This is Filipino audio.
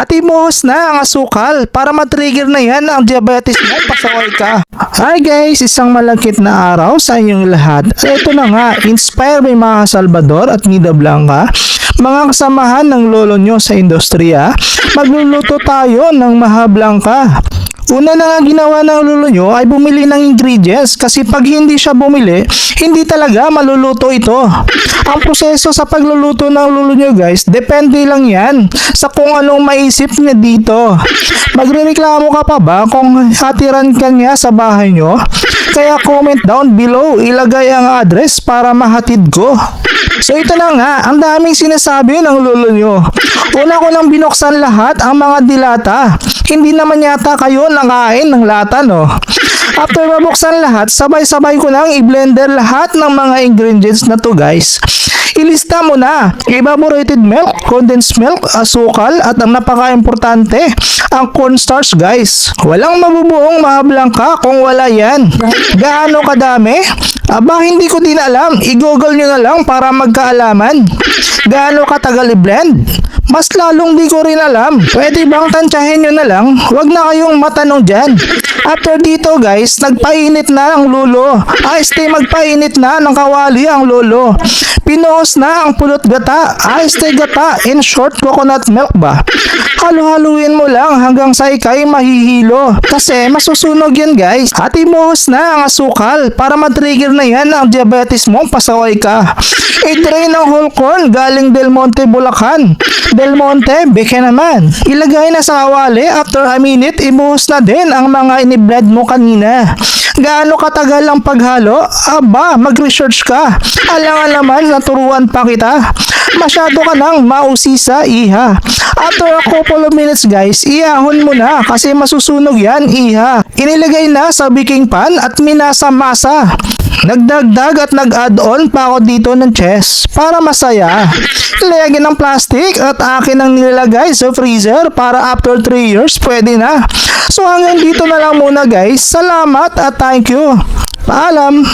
At imuhos na ang asukal para matrigger na yan ang diabetes mo, pasaway ka. Hi guys, isang malagkit na araw sa inyong lahat. At ito na nga, inspire by mga Salvador at Nida Blanca, mga kasamahan ng lolo nyo sa industriya, magluluto tayo ng maha blanca. Una na nga ginawa ng lolo nyo ay bumili ng ingredients kasi pag hindi siya bumili, hindi talaga maluluto ito. Ang proseso sa pagluluto ng lolo nyo guys, depende lang yan sa kung anong maisip niya dito. Magrereklamo ka pa ba kung hatiran ka niya sa bahay nyo? Kaya comment down below, ilagay ang address para mahatid ko. So ito na nga, ang daming sinasabi ng lolo nyo. Una ko nang binuksan lahat ang mga dilata. Hindi naman yata kayo nakain ng lata, no? After mabuksan lahat, sabay-sabay ko nang i-blender lahat ng mga ingredients na to guys. Ilista mo na, evaporated milk, condensed milk, asukal, at ang napaka-importante, ang cornstarch guys. Walang mabubuong maha blanca kung wala yan. Gaano kadami? Aba, hindi ko din alam. I-google nyo na lang para magkaalaman. Gaano katagal i-blend? Mas lalong di ko rin alam. Pwede bang tansyahin nyo na lang? Huwag na kayong matanong dyan. After dito guys, nagpainit na ang lolo. Magpainit na ng kawali ang lolo. Pinuhos na ang pulot gata. Gata, in short, coconut milk ba? Halu-haluin mo lang hanggang sa ikay mahihilo. Kasi masusunog yan guys. At imuhos na ang asukal para matrigger na yan ang diabetes mo, pasaway ka. I-drain ang whole corn galing Del Monte, Bulacan. Del Monte, beke naman. Ilagay na sa kawali, after a minute, ibuhos na din ang mga iniblend mo kanina. Gaano katagal ang paghalo? Aba, mag-research ka. Alangan naman, naturuan pa kita. Masyado ka nang mausisa, iha. After a couple of minutes guys, iahon mo na kasi masusunog yan, iha. Inilagay na sa baking pan at minasa-masa. Nagdagdag at nag-add-on pa ako dito ng cheese para masaya. Ilagay ng plastic at akin ang nilagay sa freezer para after 3 years pwede na. So hanggang dito na lang muna guys. Salamat at thank you. Paalam!